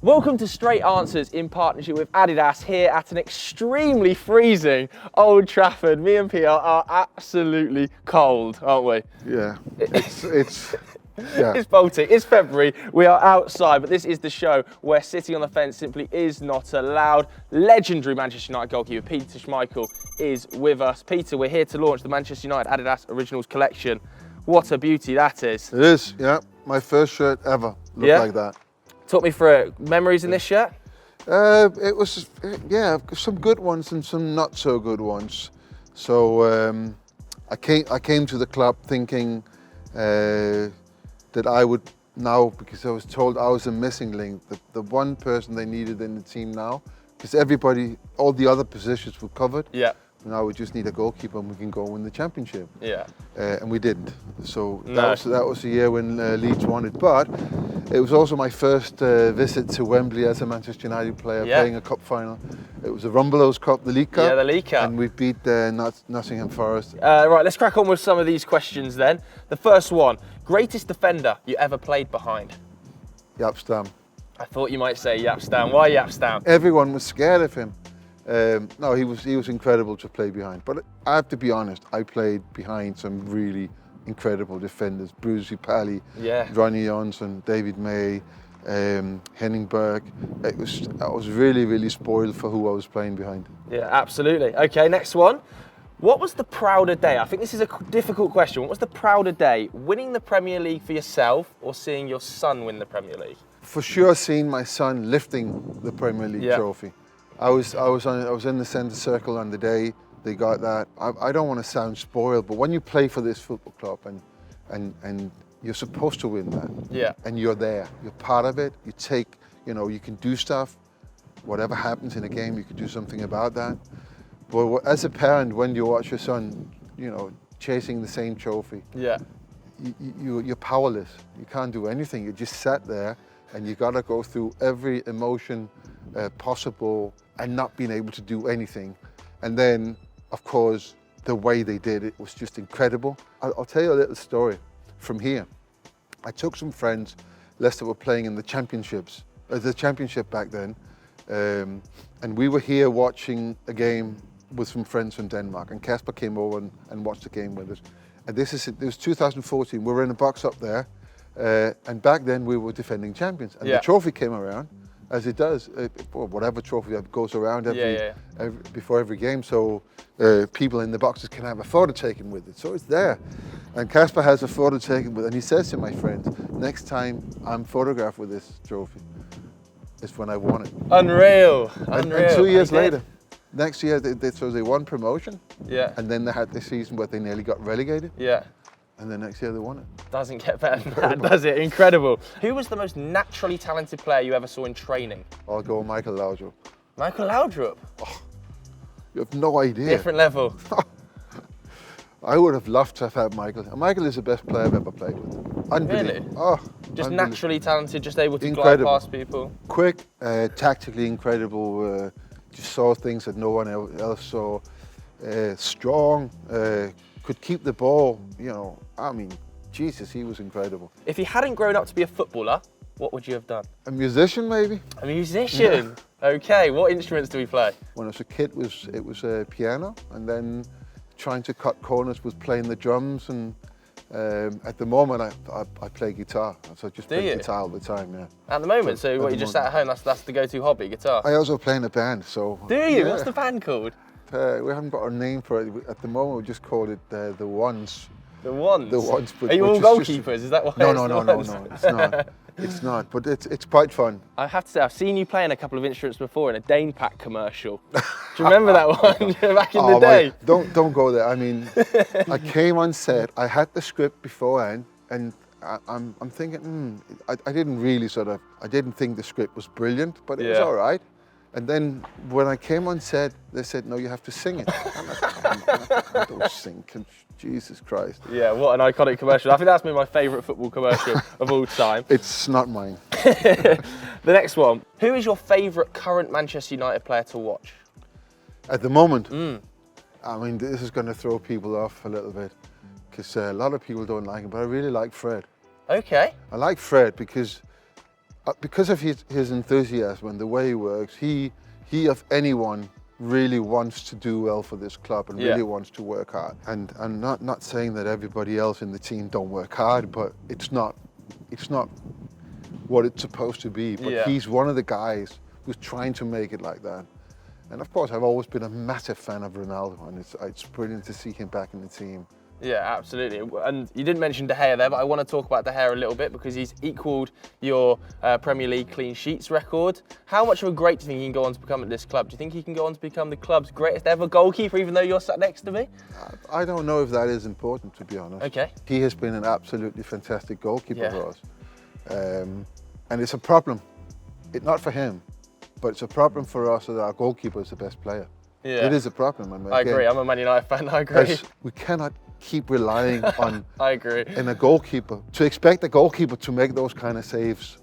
Welcome to Straight Answers in partnership with Adidas here at an extremely freezing Old Trafford. Me and Peter are absolutely cold, aren't we? Yeah, it's It's Baltic, it's February, we are outside, but this is the show where sitting on the fence simply is not allowed. Legendary Manchester United goalkeeper Peter Schmeichel is with us. Peter, we're here to launch the Manchester United Adidas Originals collection. What a beauty that is. It is, yeah. My first shirt ever looked like that. Talk me through it. Memories in this shirt? It was, yeah, some good ones and some not so good ones. So I came to the club thinking that I would now, because I was told I was a missing link, the one person they needed in the team now, because everybody, all the other positions were covered. Yeah. Now we just need a goalkeeper and we can go win the championship. Yeah. And we didn't. So that was the year when Leeds won it. But it was also my first visit to Wembley as a Manchester United player, playing a cup final. It was the Rumbelows Cup, the League Cup. Yeah, the League Cup. And we beat Nottingham Forest. Right, let's crack on with some of these questions then. The first one, greatest defender you ever played behind? Jaap Stam. I thought you might say Jaap Stam. Why Jaap Stam? Everyone was scared of him. No, he was incredible to play behind. But I have to be honest, I played behind some really incredible defenders. Bruce Pally, Ronnie Johnson, David May, Henning Berg. I was really, really spoiled for who I was playing behind. Yeah, absolutely. Okay, next one. What was the prouder day? I think this is a difficult question. What was the prouder day? Winning the Premier League for yourself or seeing your son win the Premier League? For sure, seeing my son lifting the Premier League trophy. I was in the centre circle on the day they got that. I don't want to sound spoiled, but when you play for this football club and you're supposed to win that, and you're there, you're part of it. You take, you can do stuff. Whatever happens in a game, you can do something about that. But as a parent, when you watch your son, chasing the same trophy, you're powerless. You can't do anything. You just sat there, and you got to go through every emotion possible and not being able to do anything. And then, of course, the way they did it was just incredible. I'll tell you a little story from here. I took some friends. Leicester were playing in the championships, the championship back then, and we were here watching a game with some friends from Denmark, and Kasper came over and watched the game with us. And it was 2014. We were in a box up there, and back then we were defending champions. And the trophy came around, as it does, or whatever trophy that goes around before every game. So people in the boxes can have a photo taken with it. So it's there. And Kasper has a photo taken with it. And he says to my friends, next time I'm photographed with this trophy, it's when I won it. Unreal. And 2 years later, next year, they won promotion. Yeah. And then they had this season where they nearly got relegated. Yeah. And the next year they won it. Doesn't get better than that, does it? Incredible. Who was the most naturally talented player you ever saw in training? I'll go Michael Laudrup. Michael Laudrup? Oh, you have no idea. Different level. I would have loved to have had Michael. Michael is the best player I've ever played with. Really? Oh, just naturally talented, just able to glide past people. Quick, tactically incredible. Just saw things that no one else saw. Strong. Could keep the ball, Jesus, he was incredible. If you hadn't grown up to be a footballer, what would you have done? A musician, maybe. A musician? Okay, what instruments do we play? When I was a kid, it was piano, and then trying to cut corners was playing the drums, and at the moment I play guitar, so I just play guitar all the time, yeah. At the moment, so what, you just sat at home, that's the go-to hobby, guitar? I also play in a band, so... Do you? Yeah. What's the band called? We haven't got a name for it. At the moment, we just call it The Ones. The Ones? The Ones. But, are you all goalkeepers? Is that why? No, it's not. It's not, but it's quite fun. I have to say, I've seen you playing a couple of instruments before in a Dane Pack commercial. Do you remember that one back in the day? Don't go there. I mean, I came on set, I had the script beforehand, and I'm thinking, I didn't really I didn't think the script was brilliant, but it was all right. And then when I came on set, they said, no, you have to sing it. I'm like, I don't sing. Jesus Christ. Yeah, what an iconic commercial. I think that's been my favourite football commercial of all time. It's not mine. The next one. Who is your favourite current Manchester United player to watch? At the moment? I mean, this is going to throw people off a little bit, because a lot of people don't like him, but I really like Fred. Okay. I like Fred because because of his enthusiasm and the way he works, he of anyone really wants to do well for this club and really wants to work hard. And I'm not saying that everybody else in the team don't work hard, but it's not what it's supposed to be. But he's one of the guys who's trying to make it like that. And of course, I've always been a massive fan of Ronaldo, and it's brilliant to see him back in the team. Yeah, absolutely. And you didn't mention De Gea there, but I want to talk about De Gea a little bit because he's equalled your Premier League clean sheets record. How much of a great do you think he can go on to become at this club? Do you think he can go on to become the club's greatest ever goalkeeper, even though you're sat next to me? I don't know if that is important, to be honest. Okay. He has been an absolutely fantastic goalkeeper for us. And it's a problem. Not for him, but it's a problem for us that our goalkeeper is the best player. Yeah. It is a problem. I mean, I agree. I'm a Man United fan. I agree. We cannot keep relying on I agree. in a goalkeeper. To expect a goalkeeper to make those kind of saves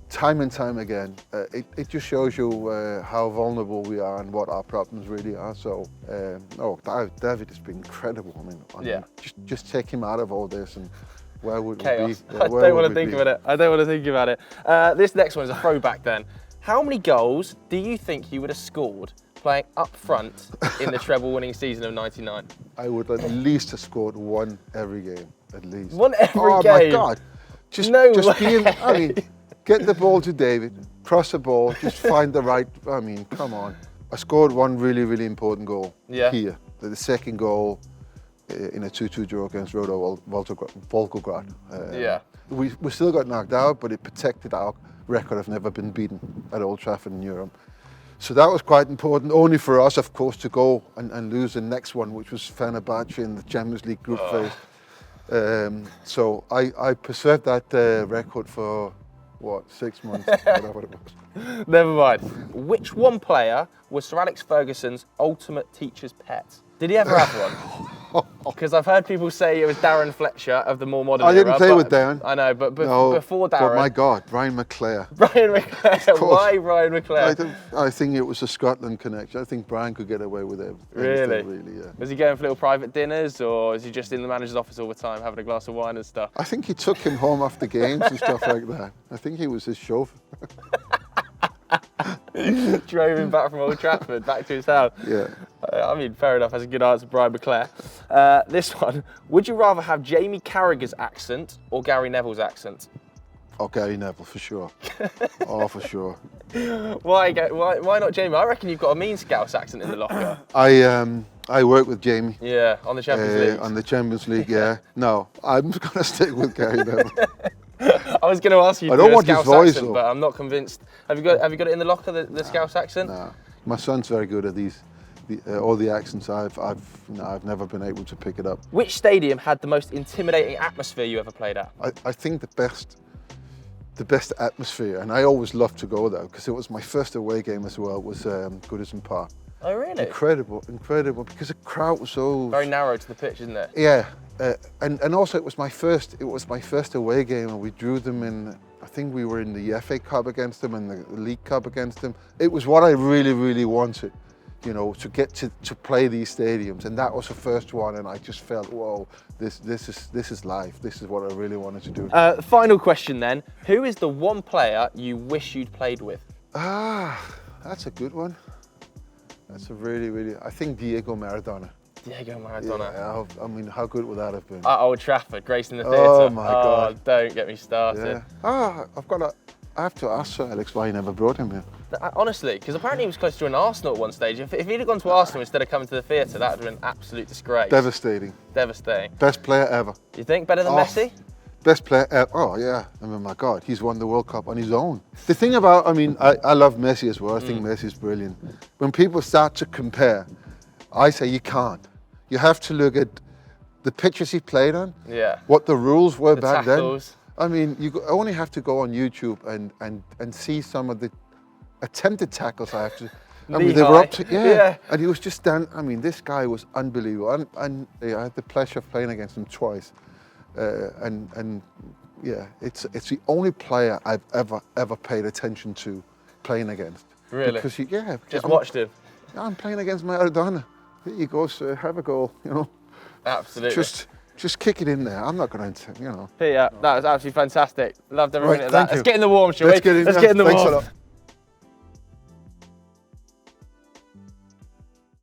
time and time again, it just shows you how vulnerable we are and what our problems really are. So, David has been incredible. I mean, just take him out of all this and where would chaos. we be? I don't want to think about it. I don't want to think about it. This next one is a throwback then. How many goals do you think you would have scored playing up front in the treble-winning season of '99? I would at least have scored one every game, at least. One every game? Oh my God! Just way. I mean, get the ball to David, cross the ball, just find the right. I mean, come on! I scored one really, really important goal here. The second goal in a 2-2 draw against Rodo Volgograd. We still got knocked out, but it protected our record of never been beaten at Old Trafford in Europe. So that was quite important, only for us, of course, to go and lose the next one, which was Fenerbahce in the Champions League group phase. So I preserved that record for, 6 months, whatever it was. Never mind. Which one player was Sir Alex Ferguson's ultimate teacher's pet? Did he ever have one? Because I've heard people say it was Darren Fletcher of the more modern era. I didn't play with Darren. I know, but no, before Darren. But my God, Ryan McClare. Ryan McClare. Why Ryan McClare? I think it was a Scotland connection. I think Brian could get away with it. Really? Really, yeah. Was he going for little private dinners, or is he just in the manager's office all the time having a glass of wine and stuff? I think he took him home after games and stuff like that. I think he was his chauffeur. Drove him back from Old Trafford, back to his house. Yeah. I mean, fair enough. That's a good answer, Brian McClare. This one. Would you rather have Jamie Carragher's accent or Gary Neville's accent? Oh, Gary Neville, for sure. Oh, for sure. Why not Jamie? I reckon you've got a mean Scouse accent in the locker. I work with Jamie. Yeah, on the Champions League. On the Champions League, yeah. No, I'm going to stick with Gary Neville. I was going to ask you to do a Scouse accent, but I'm not convinced. Have you got it in the locker, the Scouse accent? No. My son's very good at these. All the accents. I've never been able to pick it up. Which stadium had the most intimidating atmosphere you ever played at? I think the best atmosphere, and I always loved to go there because it was my first away game as well, was Goodison Park. Oh really? Incredible, because the crowd was so very narrow to the pitch, isn't it? Yeah, and also it was my first away game, and we drew them in. I think we were in the FA Cup against them and the League Cup against them. It was what I really, really wanted, you know, to get to play these stadiums, and that was the first one, and I just felt, whoa, this is life. This is what I really wanted to do. Final question then: who is the one player you wish you'd played with? That's a good one. That's a really. I think Diego Maradona. Diego Maradona. Yeah, I mean, how good would that have been? At Old Trafford, gracing the theatre. Oh my God! Don't get me started. Yeah. I have to ask Sir Alex why he never brought him here. Honestly, because apparently he was close to an Arsenal at one stage. If he'd have gone to Arsenal instead of coming to the theatre, that would have been an absolute disgrace. Devastating. Best player ever. You think better than Messi? Best player ever. Oh yeah. I mean, my God, he's won the World Cup on his own. The thing about, I love Messi as well. I think Messi's brilliant. When people start to compare, I say you can't. You have to look at the pitches he played on. Yeah. What the rules were back then. I mean, you only have to go on YouTube and see some of the attempted tackles. I mean, they were up to, and he was just standing. I mean, this guy was unbelievable. And I had the pleasure of playing against him twice. It's the only player I've ever paid attention to playing against. Really? Because just watched him. I'm playing against Maradona. Here you go, sir. Have a goal. You know. Absolutely. Just just kick it in there. I'm not going to, you know. Peter, that was absolutely fantastic. Loved every minute of that. Thank you. Let's get in the warm, shall we? Let's get in the Thanks warm. a lot.